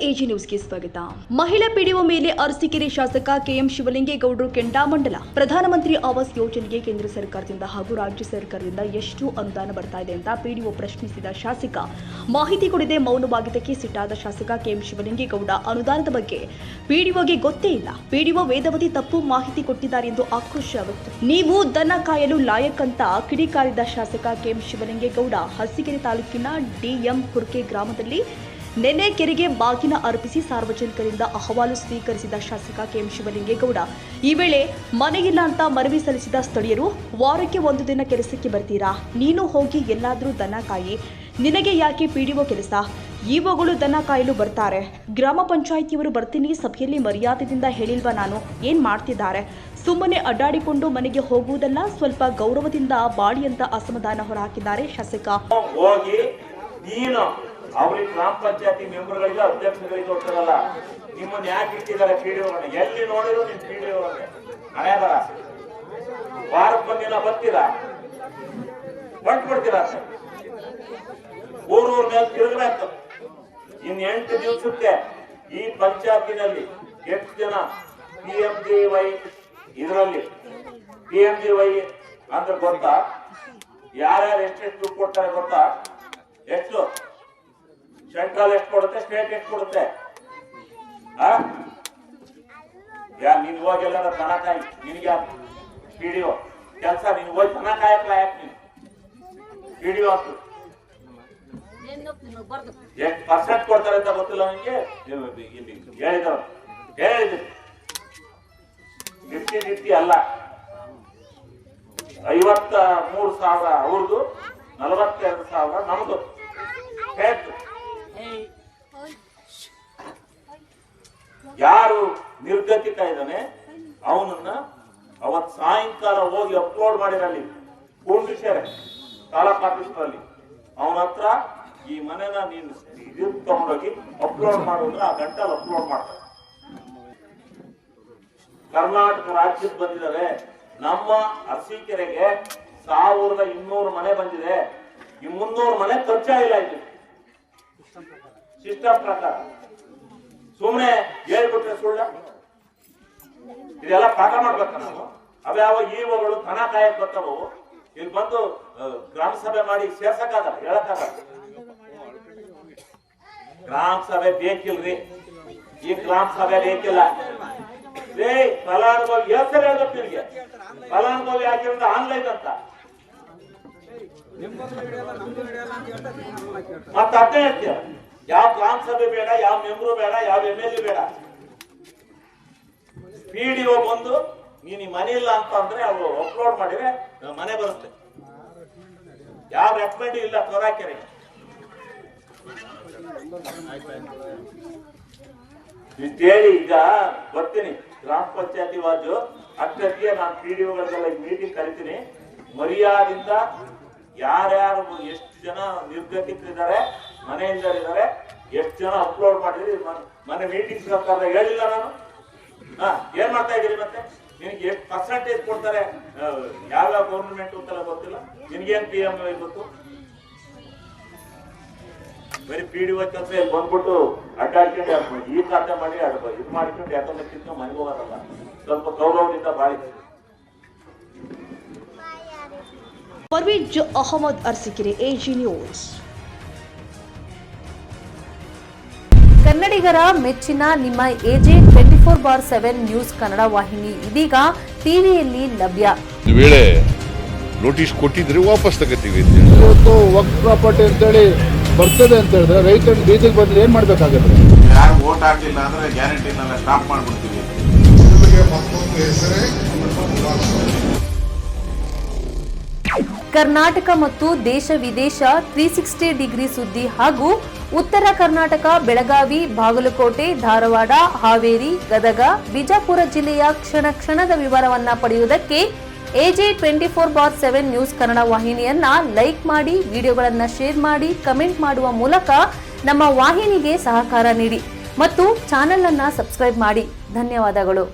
AG ನ್ಯೂಸ್ಗೆ ಸ್ವಾಗತ. ಮಹಿಳಾ ಪಿಡಿಒ ಮೇಲೆ ಅರಸೀಕೆರೆ ಶಾಸಕ ಕೆಎಂ ಶಿವಲಿಂಗೇಗೌಡರು ಕೆಂಡಾಮಂಡಲ. ಪ್ರಧಾನಮಂತ್ರಿ ಆವಾಸ್ ಯೋಜನೆಗೆ ಕೇಂದ್ರ ಸರ್ಕಾರದಿಂದ ಹಾಗೂ ರಾಜ್ಯ ಸರ್ಕಾರದಿಂದ ಎಷ್ಟು ಅನುದಾನ ಬರ್ತಾ ಇದೆ ಅಂತ ಪಿಡಿಒ ಪ್ರಶ್ನಿಸಿದ ಶಾಸಕ ಮಾಹಿತಿ ಕೊಡದೆ ಮೌನವಾಗಿದ್ದಕ್ಕೆ ಸಿಟ್ಟಾದ ಶಾಸಕ ಕೆಎಂ ಶಿವಲಿಂಗೇಗೌಡ ಅನುದಾನದ ಬಗ್ಗೆ ಪಿಡಿಒಗೆ ಗೊತ್ತೇ ಇಲ್ಲ, ಪಿಡಿಒ ವೇದವತಿ ತಪ್ಪು ಮಾಹಿತಿ ಕೊಟ್ಟಿದ್ದಾರೆ ಎಂದು ಆಕ್ರೋಶ ವ್ಯಕ್ತ. ನೀವು ದನ ಕಾಯಲು ಲಾಯಕ್ ಅಂತ ಕಿಡಿಕಾರಿದ ಶಾಸಕ ಕೆಎಂ ಶಿವಲಿಂಗೇಗೌಡ ಅರಸೀಕೆರೆ ತಾಲೂಕಿನ ಡಿಎಂ ಹುರ್ಕೆ ಗ್ರಾಮದಲ್ಲಿ ನೆನೆ ಕೆರೆಗೆ ಬಾಗಿನ ಅರ್ಪಿಸಿ ಸಾರ್ವಜನಿಕರಿಂದ ಅಹವಾಲು ಸ್ವೀಕರಿಸಿದ ಶಾಸಕ ಕೆಎಂ ಶಿವಲಿಂಗೇಗೌಡ ಈ ವೇಳೆ ಮನೆಯಿಲ್ಲ ಅಂತ ಮನವಿ ಸಲ್ಲಿಸಿದ ಸ್ಥಳೀಯರು, ವಾರಕ್ಕೆ ಒಂದು ದಿನ ಕೆಲಸಕ್ಕೆ ಬರ್ತೀರಾ, ನೀನು ಹೋಗಿ ಎಲ್ಲಾದ್ರೂ ದನ ಕಾಯಿ, ನಿನಗೆ ಯಾಕೆ ಪಿಡಿಒ ಕೆಲಸ, ಇಒಗಳು ದನ ಕಾಯಲು ಬರ್ತಾರೆ, ಗ್ರಾಮ ಪಂಚಾಯಿತಿಯವರು ಬರ್ತೀನಿ, ಸಭೆಯಲ್ಲಿ ಮರ್ಯಾದೆಯಿಂದ ಹೇಳಿಲ್ವಾ ನಾನು, ಏನ್ ಮಾಡ್ತಿದ್ದಾರೆ, ಸುಮ್ಮನೆ ಅಡ್ಡಾಡಿಕೊಂಡು ಮನೆಗೆ ಹೋಗುವುದಲ್ಲ, ಸ್ವಲ್ಪ ಗೌರವದಿಂದ ಬಾಡಿ ಅಂತ ಅಸಮಾಧಾನ ಹೊರಹಾಕಿದ್ದಾರೆ ಶಾಸಕ. ಅವ್ರಿಗೆ ಗ್ರಾಮ ಪಂಚಾಯತಿ ಮೆಂಬರ್ಗಳಿಗೆ ಅಧ್ಯಕ್ಷಗಳಿಗೆ ಹೋಗ್ತಾರಲ್ಲ, ನಿಮ್ಮನ್ನ ಯಾಕೆ ಇಟ್ಟಿದ್ದಾರೆ ಪಿಡಿಒಗಳನ್ನ? ಎಲ್ಲಿ ನೋಡಿದ್ರು ನಿಮ್ ಪಿಡಿಒಗಳನ್ನೇ ಹಣೆ ಬರ. ವಾರಕ್ಕೊಂದಿನ ಬರ್ತೀರಾ, ಹೊಂಟ್ಬಿಡ್ತೀರಾ, ಊರೂರ್ ಮೇಲೆ ತಿರುಗಬೇಕು. ಇನ್ 8 ದಿವಸಕ್ಕೆ ಈ ಪಂಚಾಯತಿನಲ್ಲಿ ಎಷ್ಟು ಜನ PMJY ಇದರಲ್ಲಿ PMJY ಅಂದ್ರೆ ಗೊತ್ತಾ? ಯಾರ್ಯಾರು ಎಷ್ಟೆಷ್ಟು ದುಡ್ಡು ಕೊಡ್ತಾರೆ ಗೊತ್ತಾ? ಎಷ್ಟು ಸೆಂಟ್ರಲ್ ಎಷ್ಟು ಕೊಡುತ್ತೆ, ಸ್ಟೇಟ್ ಎಷ್ಟು ಕೊಡುತ್ತೆ? ನೀನ್ ಹೋಗಿ ಎಲ್ಲಾರ ದನ ಕಾಯಿ, ನಿನ್ಗೆ ಪಿಡಿಒ ಕೆಲಸ, ನೀನ್ ಹೋಗಿ ದನ ಕಾಯಕ್ ಲಾಯಕ್ ನೀನು ಪಿಡಿಒ ಅಂತ. ಎಷ್ಟು ಪರ್ಸೆಂಟ್ ಕೊಡ್ತಾರೆ ಅಂತ ಗೊತ್ತಿಲ್ಲ ನನಗೆ, ಹೇಳಿದ್ರು 50-50 ಅಲ್ಲ, 53,000 ಅವ್ರದ್ದು, 42,000 ನಮ್ದು. ಯಾರು ನಿರ್ಗತಿಕ ಇದ್ದಾನೆ ಅವನನ್ನ ಅವತ್ ಸಾಯಂಕಾಲ ಹೋಗಿ ಅಪ್ಲೋಡ್ ಮಾಡಿರಲ್ಲಿ ಪೂರ್ಣಿಶರೆ ತಾಲೂಕ್ ಆಫೀಸ್ನಲ್ಲಿ ಅವನ ಹತ್ರ ಈ ಮನೆನ ನೀನು ಇದು ತಗೊಂಡೋಗಿ ಅಪ್ಲೋಡ್ ಮಾಡಿದ್ರೆ ಆ ಗಂಟಲ್ಲಿ ಅಪ್ಲೋಡ್ ಮಾಡ್ತಾರೆ. ಕರ್ನಾಟಕ ರಾಜ್ಯಕ್ಕೆ ಬಂದಿದ್ದಾರೆ. ನಮ್ಮ ಅರಸೀಕೆರೆಗೆ 1200 ಮನೆ ಬಂದಿದೆ. ಈ 300 ಮನೆ ಖರ್ಚಾಗಿಲ್ಲ ಇದು ಸಿಸ್ಟಮ್ ಪ್ರಕಾರ. ಸುಮ್ಮನೆ ಹೇಳ್ಬಿಟ್ರೆ ಸುಳ್ಳ? ಇದೆಲ್ಲ ಪಾಠ ಮಾಡ್ಬೇಕ ನಾವು. ಅವ್ಯಾವ ಇಒಗಳು ದನ ಕಾಯಕ್ ಬರ್ತಾವು, ಇಲ್ಲಿ ಬಂದು ಗ್ರಾಮ ಸಭೆ ಮಾಡಿ ಸೇರ್ಸಕ್ಕಾಗಲ್ಲ, ಹೇಳಕ್ಕಾಗಲ್ಲ. ಗ್ರಾಮ ಸಭೆ ಬೇಕಿಲ್ರಿ, ಈ ಗ್ರಾಮ ಸಭೆ ಬೇಕಿಲ್ಲ. ಫಲಾನುಭವಿ ಹೆಸರು ಹೇಳ್ಬೇಕು ನಿಮಗೆ. ಫಲಾನುಭವಿ ಹಾಕಿರೋದು ಆನ್ಲೈನ್ ಅಂತ ಮತ್ತ ಅದೇ ಹೇಳ್ತೀಯ. ಯಾವ ಗ್ರಾಮ ಸಭೆ ಬೇಡ, ಯಾವ ಮೆಂಬರು ಬೇಡ, ಯಾವ MLA ಬೇಡ. ಪಿಡಿಒ ಬಂದು ನೀನು ಮನೆ ಇಲ್ಲ ಅಂತ ಅಂದ್ರೆ ಅವರು ಅಪ್ಲೋಡ್ ಮಾಡಿದ್ರೆ ಮನೆ ಬರುತ್ತೆ. ಯಾವ ರೆಕಮೆಂಡ್ ಇಲ್ಲ ತೋರಾಕೆರೆ. ಇಷ್ಟೇಳಿ ಈಗ ಬರ್ತೀನಿ ಗ್ರಾಮ ಪಂಚಾಯತಿ ವಾಜು ಅಷ್ಟೊತ್ತಿಗೆ ನಾನು ಪಿಡಿಒಗಳಿಗೆಲ್ಲ ಮೀಟಿಂಗ್ ಕರಿತೀನಿ. ಮರ್ಯಾದಿಂದ ಯಾರ್ಯಾರು ಎಷ್ಟು ಜನ ನಿರ್ಗತಿಕರಿದ್ದಾರೆ, ಮನೆಯಿಂದರಿದ್ದಾರೆ, ಎಷ್ಟು ಜನ ಅಪ್ಲೋಡ್ ಮಾಡಿದ್ರಿ ಮನೆ ಮೀಟಿಂಗ್ ಹೇಳಿಲ್ಲ ನಾನು. ಏನ್ ಮಾಡ್ತಾ ಇದ್ದೀರಿ? ಮತ್ತೆ ನಿನಗೆ ಎಷ್ಟು ಪರ್ಸೆಂಟೇಜ್ ಕೊಡ್ತಾರೆ, ಯಾವ್ಯಾವ ಗೌರ್ಮೆಂಟ್ ಅಂತೆಲ್ಲ ಗೊತ್ತಿಲ್ಲ. ನಿನ್ಗೇನ್ PMJY ಗೊತ್ತು? ಬರೀ ಪಿಡಿಒ ಕೆಲಸ ಇಲ್ಲಿ ಬಂದ್ಬಿಟ್ಟು ಅಡ್ಡಾಡ್ಕೊಂಡು ಈ ಖಾತೆ ಮಾಡಿ ಇದು ಮಾಡ್ಕೊಂಡು ಯಾಕಂದ್ರೆ ಕಿತ್ಕೊಂಡು ಮನೆಗೆ ಹೋಗೋದಲ್ಲ. ಸ್ವಲ್ಪ ಗೌರವದಿಂದ ಬಾಳಿ. Parvez Ahmad, Arsikere, AG news. ಕನ್ನಡಿಗರ ಮೆಚ್ಚಿನ ನಿಮ್ಮ ಎಜೆ 24/7 ನ್ಯೂಸ್ ಕನ್ನಡ ವಾಹಿನಿ ಇದೀಗ ಟಿವಿಯಲ್ಲಿ ಲಭ್ಯ. ವೇಳೆ ನೋಟಿಸ್ ಕೊಟ್ಟಿದ್ರೆ ವಾಪಸ್ ತಗೋತೀವಿ. ಇವತ್ತು ವಕ್ಫ್ ಪ್ರಾಪರ್ಟಿ ಅಂತೇಳಿ ಬರ್ತದೆ ಅಂತ ಹೇಳಿದ್ರೆ ರೈತರು ಬೀದಿಗೆ ಬಂದ್ರೆ ಏನ್ ಮಾಡ್ಬೇಕಾಗುತ್ತೆ? ಯಾರು ವೋಟ್ ಹಾಕಿಲ್ಲ ಅಂದ್ರೆ ಗ್ಯಾರಂಟಿನೆಲ್ಲ ಸ್ಟಾಪ್ ಮಾಡ್ಬಿಡ್ತೀವಿ. ಕರ್ನಾಟಕ ಮತ್ತು ದೇಶ ವಿದೇಶ 360 ಡಿಗ್ರಿ ಸುದ್ದಿ ಹಾಗೂ ಉತ್ತರ ಕರ್ನಾಟಕ, ಬೆಳಗಾವಿ, ಬಾಗಲಕೋಟೆ, ಧಾರವಾಡ, ಹಾವೇರಿ, ಗದಗ, ಬಿಜಾಪುರ ಜಿಲ್ಲೆಯ ಕ್ಷಣ ಕ್ಷಣದ ವಿವರವನ್ನ ಪಡೆಯುವುದಕ್ಕೆ ಎಜೆ 24/7 ನ್ಯೂಸ್ ಕನ್ನಡ ವಾಹಿನಿಯನ್ನ ಲೈಕ್ ಮಾಡಿ, ವಿಡಿಯೋಗಳನ್ನ ಶೇರ್ ಮಾಡಿ, ಕಮೆಂಟ್ ಮಾಡುವ ಮೂಲಕ ನಮ್ಮ ವಾಹಿನಿಗೆ ಸಹಕಾರ ನೀಡಿ ಮತ್ತು ಚಾನೆಲ್ ಅನ್ನ ಸಬ್ಸ್ಕ್ರೈಬ್ ಮಾಡಿ. ಧನ್ಯವಾದಗಳು.